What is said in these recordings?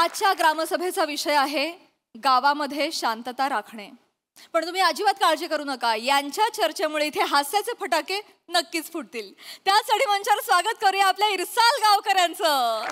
आजच्या ग्रामसभेचा विषय आहे गावामध्ये शांतता राखणे. पण तुम्ही अजिबात काळजी करू नका, यांच्या चर्चेमुळे इथे हास्याचे फटाके नक्कीच फुटतील. त्यासाठी मंचावर स्वागत करूया आपल्या इरसाल गावकऱ्यांचं.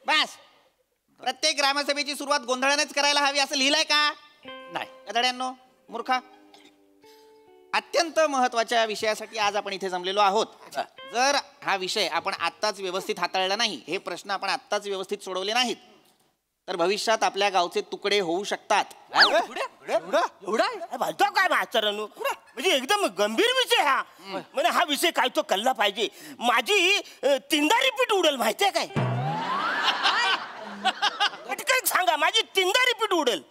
बस प्रत्येक ग्रामसभेची सुरुवात गोंधळानेच करायला हवी असं लिहिलंय का? नाही गधड्यांनो, मूर्खा. अत्यंत महत्वाच्या विषयासाठी आज आपण इथे जमलेलो आहोत. जर हा विषय आपण आत्ताच व्यवस्थित हाताळला नाही, हे प्रश्न आपण आत्ताच व्यवस्थित सोडवले नाहीत, तर भविष्यात आपल्या गावचे तुकडे होऊ शकतात. काय मास्तरांनो, म्हणजे एकदम गंभीर विषय हा. म्हणजे हा विषय काय तो कळला पाहिजे. माझी तीनदा रिपीट उडेल माहितीये काय? पटकन सांगा, माझी तीनदा रिपीट उडेल.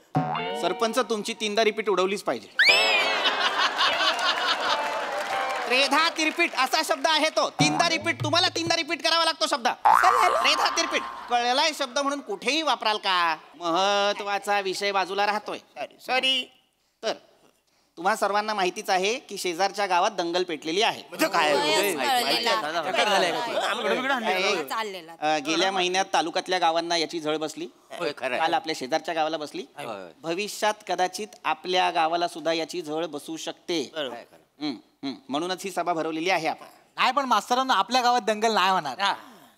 सरपंच, तुमची तीनदा रिपीट उडवलीच पाहिजे. त्रेधा तिरपीट असा शब्द आहे तो. तीनदा रिपीट, तुम्हाला तीनदा रिपीट करावा लागतो शब्द. त्रेधा तिरपीट कळलाय शब्द म्हणून कुठेही वापराल का? महत्वाचा विषय बाजूला राहतोय. सॉरी. तर तुम्हा सर्वांना माहितीच आहे की शेजारच्या गावात दंगल पेटलेली आहे. गेल्या महिन्यात तालुक्यातल्या गावांना याची झळ बसली. काल आपल्या शेजारच्या गावाला बसली. भविष्यात कदाचित आपल्या गावाला सुद्धा याची झळ बसू शकते. म्हणूनच ही सभा भरवलेली आहे आपण. नाही पण मास्तरांना, आपल्या गावात दंगल नाही होणार.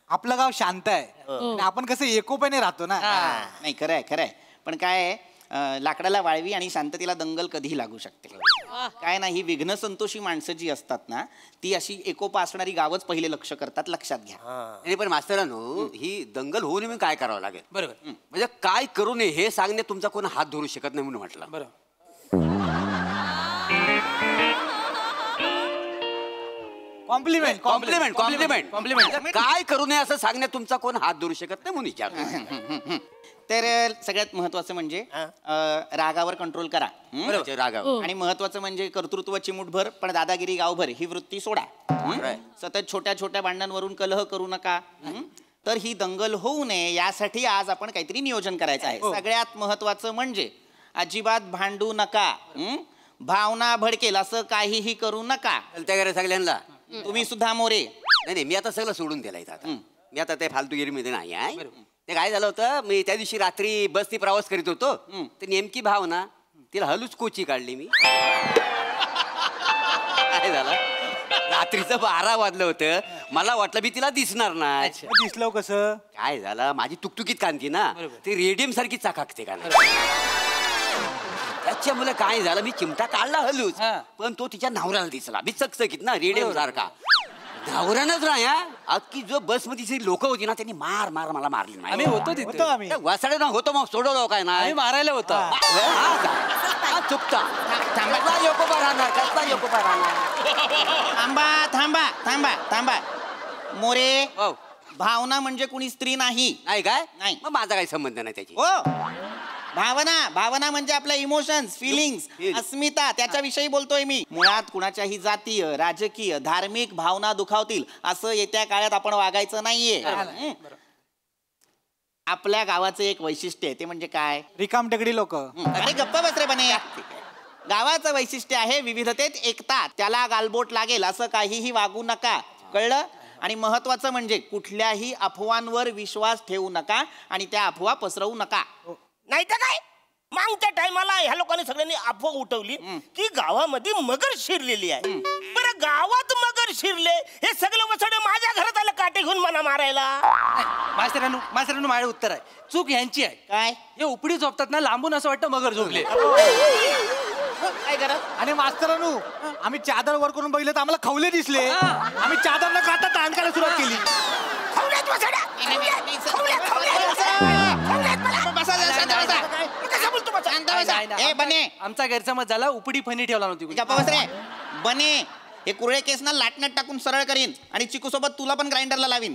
आपलं गाव शांत आहे. आपण कसं एकोप्याने राहतो ना. नाही, खरंय खरंय. पण काय, लाकडाला वाळवी आणि शांततेला दंगल कधीही लागू शकते. काय नाही, विघ्न संतोषी माणसं जी असतात ना, ती अशी एकोपा असणारी गावच पहिले लक्ष करतात. लक्षात घ्या. नाही पण मास्तरांनो, ही दंगल होऊ नये काय करावं लागेल? बरोबर. म्हणजे काय करू नये हे सांगणे तुमचा कोण हात धरू शकत नाही म्हणून म्हटलं. बरोबर. Compliment compliment compliment compliment. काय करू नये असं सांगण्यात तुमचा कोण हात धरू शकत नाही म्हणून विचार. तर सगळ्यात महत्वाचं म्हणजे रागावर कंट्रोल करा. रागावर. आणि महत्वाचं म्हणजे कर्तृत्व चिमूटभर पण दादागिरी गावभर ही वृत्ती सोडा. सतत छोट्या छोट्या भांडणांवरून कलह करू नका. तर ही दंगल होऊ नये यासाठी आज आपण काहीतरी नियोजन करायचं आहे. सगळ्यात महत्वाचं म्हणजे अजिबात भांडू नका. भावना भडकेल असं काहीही करू नका. त्या सगळ्यांना तुम्ही सुद्धा मोरे. नाही, मी आता सगळं सोडून दिलंय. मी आता ते फालतूगिरीमध्ये नाही आहे. ते काय झालं होतं, मी त्या दिवशी रात्री बसनी प्रवास करीत होतो. ते नेमकी भावना तिला हलूच कोची काढली मी. काय झालं, रात्रीचं 12 वाजलं होतं. मला वाटलं मी तिला दिसणार नाही. दिसलं कसं? काय झालं, माझी तुकतुकीत कांती ना, ती रेडियम सारखी चाकाकते का नाही. त्याच्यामुळे काय झालं, मी चिमटा काढला हलूच, पण तो तिच्या नवऱ्याला दिसला. मी चकचकीत ना, रेडियम सारखा. नवऱ्यानंच नाही, अख्खी जो बस मध्ये लोक होती ना, त्यांनी मार मार मला मारली. आम्ही होतो तिथे. वासाडे ना होतो, मग सोडवलं काय नाही, मारायला होता. चुकता. कसला योकोबा राहणार, कसला योकोबा राहणार. थांबा थांबा थांबा थांबा मोरे. भावना म्हणजे कुणी स्त्री नाही. नाही काय? नाही. मग माझा काही संबंध नाही त्याची. भावना, भावना म्हणजे आपल्या इमोशन्स, फिलिंग्स, अस्मिता, त्याच्याविषयी बोलतोय मी. मुळात कुणाच्याही जातीय, राजकीय, धार्मिक भावना दुखावतील असं येत्या काळात आपण वागायचं नाहीये. आपल्या गावाचं एक वैशिष्ट्य आहे, ते म्हणजे काय? रिकाम टेकडी लोक. अरे गप्पा बस रे बने. गावाचं वैशिष्ट्य आहे विविधतेत एकता. त्याला गालबोट लागेल असं काहीही वागू नका. कळलं? आणि महत्वाचं म्हणजे कुठल्याही अफवांवर विश्वास ठेवू नका आणि त्या अफवा पसरवू नका. नाही तर काय, मागच्या टायमाला ह्या लोकांनी सगळ्यांनी अफवा उठवली की गावामध्ये मगर शिरलेली आहे. बरं, गावात मगर शिरले, हे सगळं वसडे माझ्या घरात आलं काटे घेऊन मला मारायला. मास्तरांनो माझे उत्तर आहे, चूक यांची आहे. काय? हे उपडी झोपतात ना, लांबून असं वाटतं मगर झोपले. काय करत? आणि मास्तरांनो, आम्ही चादर वर करून बघितलं तर आम्हाला खवले दिसले. आम्ही चादर न काढता ताण करायला सुरुवात केली. बने, आमचा गैरसमज झाला, उपडी फणी ठेवला नव्हती. बने, हे कुरळे केस ना लाटण्यात टाकून सरळ करीन आणि चिकू सोबत तुला पण ग्राइंडरला लावीन.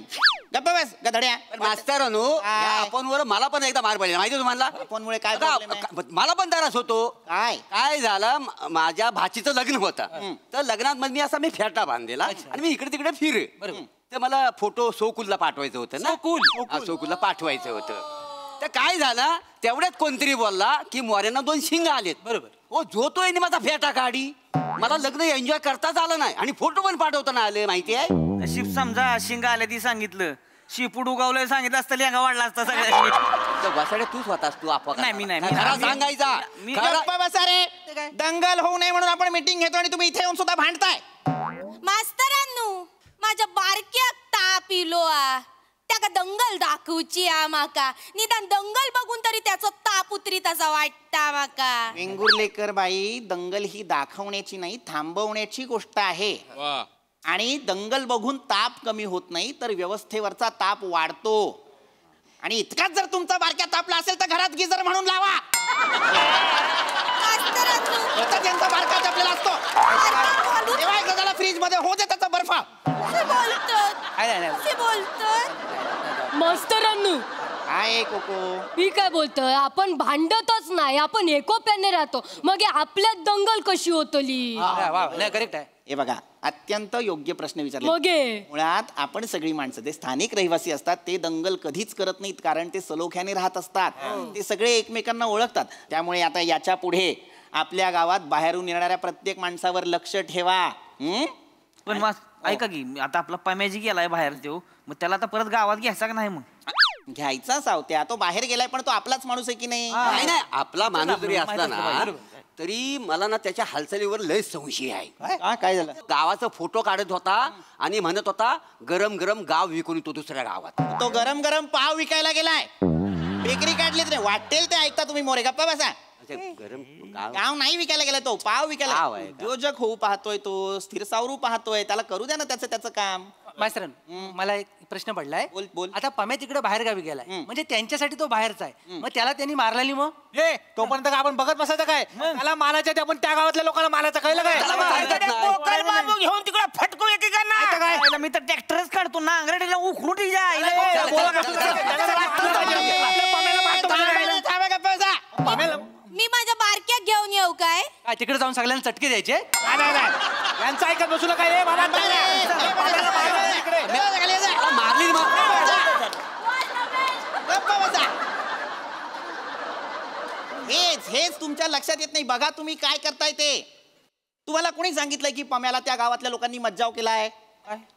गप्प बस गधड्या. मास्तर आपण वर मला पण एकदा मार पडला माहिती तुम्हाला. फोनमुळे काय आता problem आहे? मला पण त्रास होतो. काय काय झालं माझ्या भाचीचं लग्न होतं तर लग्नात मग मी असा मी फेटा बांधलेला आणि मी इकडे तिकडे फिरे. तर मला फोटो सोकुलला पाठवायचं होतं ना. सोकुलला पाठवायचं होतं. तर काय झालं तेवढ्यात कोणतरी बोलला की मोऱ्यांना 2 शिंग आलेत. बरोबर. हो जोतोय माझा फेटा काढी. मला लग्न एन्जॉय करताच आलं नाही आणि फोटो पण पाठवताना आले माहिती आहे. नशीब समजा शिंगा आल्या ती सांगितलं शिपूड उगावलंय सांगितलं असतं लेंगा वाढला असता सगळ्या. बसाडे तूच होतास तू अपघात. नाही, मी नाही, मी खरा नाही. सांगायचा मी- खरा- गप्प बसा रे. दंगल होऊ नये म्हणून आपण मीटिंग घेतो आणि तुम्ही इथे येऊन सुद्धा भांडताय. मास्तरांनो माझ्या बारक्याक ताप इलो आ त्याका दंगल दाखवची आ माका निदान दंगल बघून तरी त्याचा ताप उतरीत असा वाटता माका. वेंगुर्लेकर बाई, दंगल ही दाखवण्याची नाही थांबवण्याची गोष्ट आहे. आणि दंगल बघून ताप कमी होत नाही तर व्यवस्थेवरचा ताप वाढतो. आणि इतकाच जर तुमचा बारक्या तापला असेल तर घरात गिजर म्हणून लावा. मास्तरांनो इथं ज्यांचा बारका तापलेला असतो तेव्हा एकदा त्याला फ्रीज मध्ये हो दे त्याचा बर्फ. कसे बोलतात कसे बोलतात. मास्तरांनो काय कोको मी काय बोलतोय आपण भांडतच नाही आपण एकोप्याने राहतो मग हे आपल्यात दंगल कशी होतली. करेक्ट आहे. हे बघा अत्यंत योग्य प्रश्न विचारले. मग हे मुळात आपण सगळी माणसं ते स्थानिक रहिवासी असतात ते दंगल कधीच करत नाहीत कारण ते सलोख्याने राहत असतात. ते सगळे एकमेकांना ओळखतात. त्यामुळे आता याच्या पुढे आपल्या गावात बाहेरून येणाऱ्या प्रत्येक माणसावर लक्ष ठेवा. पण ऐका की आता आपला पम्याजी गेलाय बाहेर देऊ मग त्याला आता परत गावात घ्यायचा का नाही मग. घ्यायचा सावत्या तो बाहेर गेलाय पण तो आपलाच माणूस आहे की नाही. नाही नाही आपला माणूस जरी माहिती असला ना बरोबर. तरी मला ना त्याच्या हालचालीवर लय संशय आहे. काय झालं गावाचा फोटो काढत होता आणि म्हणत होता गरम गरम गाव विकून येतो दुसऱ्या गावात. तो गरम गरम पाव विकायला गेलाय. बेकरी काढलीच नाही वाटेल ते ऐकता तुम्ही मोरे गप्पा बसा. गरम गाव गाव नाही विकायला गेलाय तो पाव पाव विकायला. आहे का? उद्योजक होऊ पाहतोय तो स्थिर सावरू पाहतोय त्याला करू द्या ना त्याचं काम. मास्तरांनो मला एक प्रश्न पडलाय. बोल, बोल. आता पम्या तिकडे बाहेर गावी गेलाय म्हणजे त्यांच्यासाठी तो बाहेरचा आहे मग त्याला त्यांनी मारलाली मग. हे तोपर्यंत का आपण बघत बसायचं काय. त्याला मारायचं आपण त्या गावातल्या लोकांना मारायचं कळलं काय. पोकळ बांबू घेऊन तिकडे फटको येते का ना. मी तर ट्रॅक्टरच काढतो ना अंगरडीला उखडू मी माझ्या बारक्याक घेऊन येऊ काय. काय तिकडे जाऊन सगळ्यांना चटके द्यायचे. यांचं ऐकत बसू नका. हे बाबा मारली हेच तुमच्या लक्षात येत नाही. बघा तुम्ही काय करताय ते. तुम्हाला कोणी सांगितलंय की पम्याला त्या गावातल्या लोकांनी मज्जाव केलाय.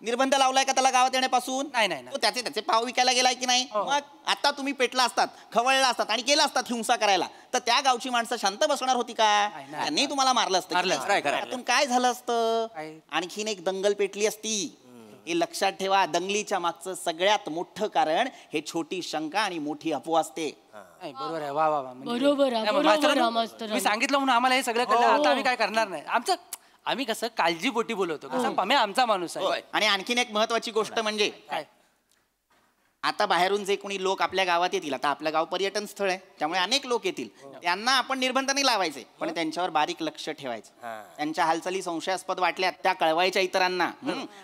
निर्बंध लावलाय का त्याला गावात येण्यापासून. नाही. तो त्याचे पाव विकायला गेलाय की नाही. मग आता तुम्ही पेटला असतात खवळला असतात आणि गेला असतात हिंसा करायला तर त्या गावची माणसं शांत बसणार होती का. त्यांनी तुम्हाला मारलं असतं. त्यातून काय झालं असतं. आणखीन एक दंगल पेटली असती. हे लक्षात ठेवा. दंगलीच्या मागचं सगळ्यात मोठं कारण हे छोटी शंका आणि मोठी अफवा असते. बरोबर आहे. वा वा वा. बरोबर आहे, बरोबर आहे, मास्तरांनो. मी सांगितलं म्हणून आम्हाला हे सगळं कळलं. आता आम्ही काय करणार नाही. आमचं आम्ही कसं काळजीपोटी बोलवतो कसं पम्या आमचा माणूस आहे. आणि आणखीन एक महत्वाची गोष्ट म्हणजे काय आता बाहेरून जे कोणी लोक आपल्या गावात येतील. आता आपलं गाव पर्यटन स्थळ आहे त्यामुळे अनेक लोक येतील. त्यांना आपण निर्बंध नाही लावायचे पण त्यांच्यावर बारीक लक्ष ठेवायचं. त्यांच्या हालचाली संशयास्पद वाटल्या त्या कळवायच्या इतरांना.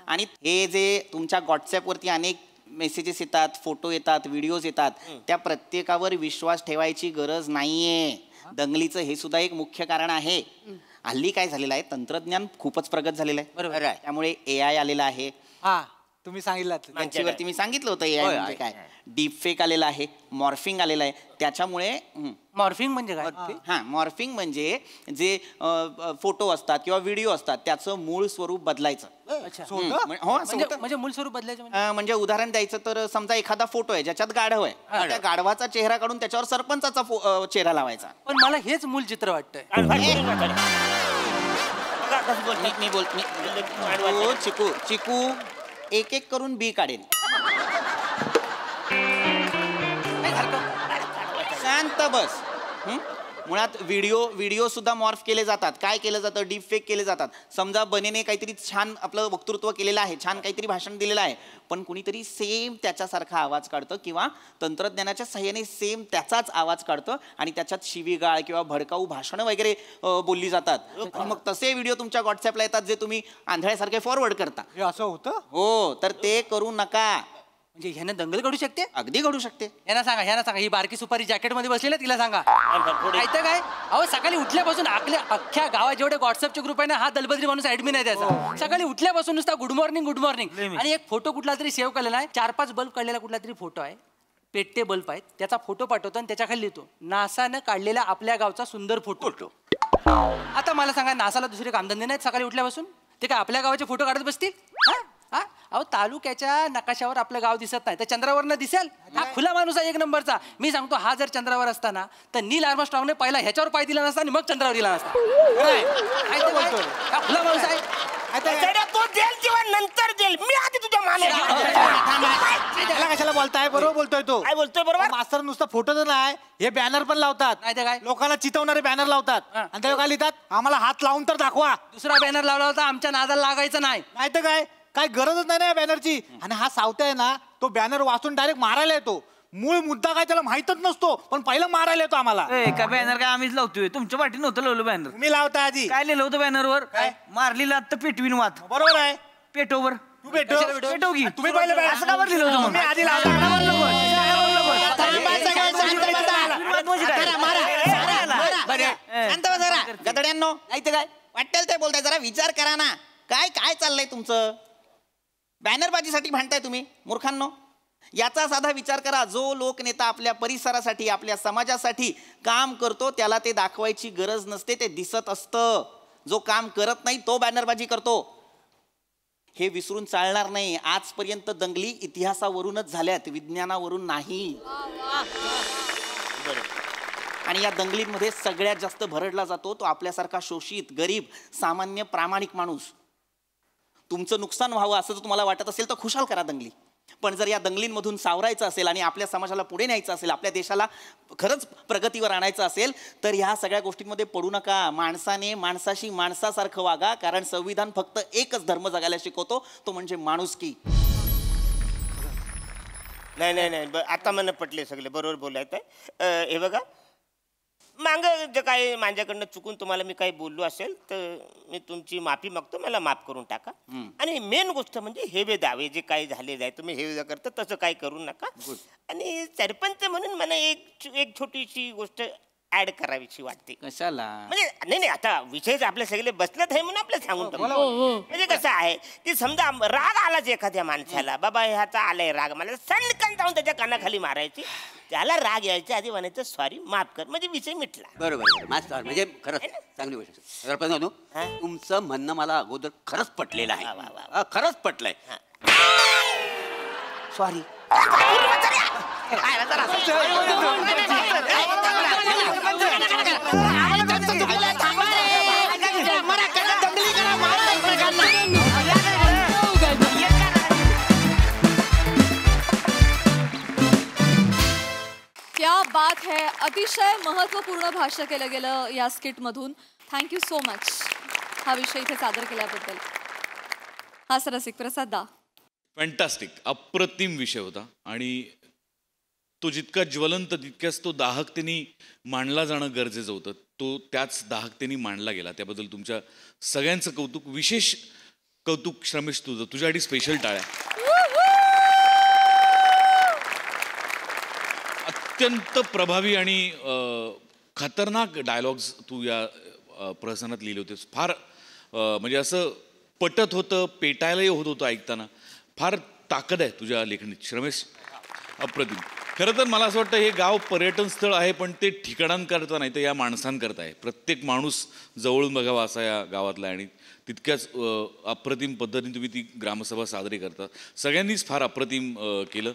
आणि हे जे तुमच्या व्हॉट्सअपवरती अनेक मेसेजेस येतात फोटो येतात व्हिडिओज येतात त्या प्रत्येकावर विश्वास ठेवायची गरज नाहीये. दंगलीचं हे सुद्धा एक मुख्य कारण आहे. हल्ली काय झालेलं आहे तंत्रज्ञान खूपच प्रगत झालेलं आहे. बरोबर आहे. त्यामुळे AI आलेला आहे. हा तुम्ही सांगितलं त्याच्यावरती मी सांगितलं होतं AI म्हणजे काय. डीप फेक आलेला आहे मॉर्फिंग आलेला आहे. त्याच्यामुळे मॉर्फिंग म्हणजे काय. हा मॉर्फिंग म्हणजे जे फोटो असतात किंवा व्हिडिओ असतात त्याचं मूळ स्वरूप बदलायचं. हो असं होतं. म्हणजे मूळ स्वरूप बदलायचं म्हणजे उदाहरण द्यायचं तर समजा एखादा फोटो आहे ज्याच्यात गाढव आहे त्या गाढवाचा चेहरा काढून त्याच्यावर सरपंचाचा चेहरा लावायचा. पण मला हेच मूळ चित्र वाटतंय. चिकू एक एक करून बी काढेल. शांत बस. मुळात व्हिडिओ सुद्धा मॉर्फ केले जातात. काय केलं जातं? डीप फेक केले जातात. समजा बनेने काहीतरी छान आपलं वक्तृत्व केलेलं आहे, छान काहीतरी भाषण दिलेलं आहे, पण कुणीतरी सेम त्याच्यासारखा आवाज काढतं किंवा तंत्रज्ञानाच्या सहाय्याने सेम त्याचाच आवाज काढतं आणि त्याच्यात शिवीगाळ किंवा भडकाऊ भाषणं वगैरे बोलली जातात. मग तसे व्हिडिओ तुमच्या व्हॉट्सअपला येतात जे तुम्ही आंधळ्यासारखे फॉरवर्ड करता. हे असं होतं? हो, तर ते करू नका. म्हणजे ह्यानं दंगल घडू शकते? अगदी घडू शकते. ह्याना सांगा ही बारकी सुपारी जॅकेट मध्ये बसलेली तिला सांगा. ऐकतं काय? अहो सकाळी उठल्यापासून अख्ख्या गावात जेवढे व्हॉट्सअपचे ग्रुप आहे ना, हा दलबद्री माणूस ऍडमिन आहे त्याचा. सकाळी उठल्यापासून नुसता गुड मॉर्निंग आणि एक फोटो कुठला तरी सेव्ह केलेला आहे, 4-5 बल्ब काढलेला कुठला तरी फोटो आहे, पेट्टे बल्ब आहेत, त्याचा फोटो पाठवतो आणि त्याच्याखाली लिहितो नासानं काढलेला आपल्या गावचा सुंदर फोटो. आता मला सांगा, नासाला दुसरे कामधंदे नाहीत सकाळी उठल्यापासून? ते काय आपल्या गावाचे फोटो काढत बसतील? अहो तालुक्याच्या नकाशावर आपलं गाव दिसत नाही तर चंद्रावरनं दिसेल? हा खुला माणूस आहे एक नंबरचा. मी सांगतो, हा जर चंद्रावर असताना तर नील आर्मस्ट्रॉंगने पहिला ह्याच्यावर पाय दिला नसता आणि मग चंद्रावर दिला नसता. खुला माणूस आहे. तो देल किंवा नंतर देल, मी आधी तुझ्या त्याला कशाला बोलताय? बरोबर बोलतोय तो. काय बोलतोय बरोबर? मास्तर नुसतं फोटो तर नाही, हे बॅनर पण लावतात. नाही तर काय? लोकांना चितवणारे बॅनर लावतात आणि त्यावर काय लिहितात? आम्हाला हात लावून तर दाखवा. दुसरा बॅनर लावला होता, आमच्या नादाला लागायचं नाही. नाही तर काय गरजच नाही ना या बॅनरची. आणि हा सावता आहे ना, तो बॅनर वाचून डायरेक्ट मारायला येतो. मूळ मुद्दा काय त्याला माहितच नसतो, पण पहिलं मारायला येतो आम्हाला. का बॅनर काय आम्हीच लावतोय? तुमच्या पाठी नव्हतं लावलं बॅनर. तुम्ही लावता आधी. काय लिहिलं होतं बॅनरवर? मारली लात पेटवीन वात. बरोबर आहे. पेटोवर तू पेटव की तुम्ही पहिले असं का बरं लिहिलं होतं? तुम्ही आधी लावता. गदड्यांनो, काय वाटेल ते बोलताय, जरा विचार करा ना. काय काय चाललंय तुमचं? बॅनरबाजीसाठी भांडताय तुम्ही मूर्खांनो. याचा साधा विचार करा. जो लोकनेता आपल्या परिसरासाठी, आपल्या समाजासाठी काम करतो त्याला ते दाखवायची गरज नसते, ते दिसत असतं. जो काम करत नाही तो बॅनरबाजी करतो. हे विसरून चालणार नाही. आजपर्यंत दंगली इतिहासावरूनच झाल्यात, विज्ञानावरून नाही. आणि या दंगलींमध्ये सगळ्यात जास्त भरडला जातो तो आपल्यासारखा शोषित, गरीब, सामान्य, प्रामाणिक माणूस. तुमचं नुकसान व्हावं असं जर तुम्हाला वाटत असेल तर खुशाल करा दंगली. पण जर या दंगलींमधून सावरायचं असेल आणि आपल्या समाजाला पुढे न्यायचं असेल, आपल्या देशाला खरंच प्रगतीवर आणायचं असेल, तर ह्या सगळ्या गोष्टींमध्ये पडू नका. माणसाने माणसाशी माणसासारखं वागा, कारण संविधान फक्त एकच धर्म जगायला शिकवतो, तो म्हणजे माणुसकी. नाही आता मला पटले सगळे, बरोबर बोलायचं. हे बघा, मांग जे काय माझ्याकडनं चुकून तुम्हाला मी काही बोललो असेल तर मी तुमची माफी मागतो, मला माफ करून टाका. आणि मेन गोष्ट म्हणजे हेवे दावे जे काही झालेले आहे, तुम्ही हेवे करता तसं काही करू नका. आणि सरपंच म्हणून मला एक छोटीशी गोष्ट ऍड करावीची वाटते. कशाला? म्हणजे नाही आता विषयच आपले सगळे बसलेत आहे म्हणून आपल्याला सांगून टाकू. म्हणजे कसं आहे की समजा राग आलाच एखाद्या माणसाला, बाबा ह्याचा आलाय राग, मला सणकन जाऊन त्याच्या कानाखाली मारायची, त्याला राग यायच्या आधी म्हणायचं सॉरी, माफ कर, म्हणजे विषय मिटला. बरोबर मास्तर, म्हणजे खरंच चांगली गोष्ट. सरपंच तुमचं म्हणणं मला अगोदर खरंच पटलेलं आहे, खरंच पटलंय. सॉरी. क्या बात है. अतिशय महत्वपूर्ण भाष्य केलं गेलं या स्किटमधून. थँक्यू सो मच हा विषय इथे सादर केल्याबद्दल. हा सर रसिक प्रसाद दा. फॅन्टास्टिक, अप्रतिम विषय होता आणि तो जितका ज्वलंत तितक्याच तो दाहकतेने मांडला जाणं गरजेचं होतं. तो त्याच दाहकतेने मांडला गेला, त्याबद्दल तुमच्या सगळ्यांचं कौतुक. विशेष कौतुक श्रमेश तुझं, तुझ्यासाठी स्पेशल टाळ्या. अत्यंत प्रभावी आणि खतरनाक डायलॉग्स तू या प्रसंगात लिहिले होतेस. फार म्हणजे असं पटत होतं, पेटायलाही होत होतं ऐकताना. फार ताकद आहे तुझ्या लेखणीत श्रमेश, अप्रतिम. खरं तर मला असं वाटतं हे गाव पर्यटन स्थळ आहे, पण ते ठिकाणांकरता नाही तर या माणसांकरता आहे. प्रत्येक माणूस जवळून बघावा असा या गावातला आहे आणि तितक्याच अप्रतिम पद्धतीने तुम्ही ती ग्रामसभा साजरी करता. सगळ्यांनीच फार अप्रतिम केलं.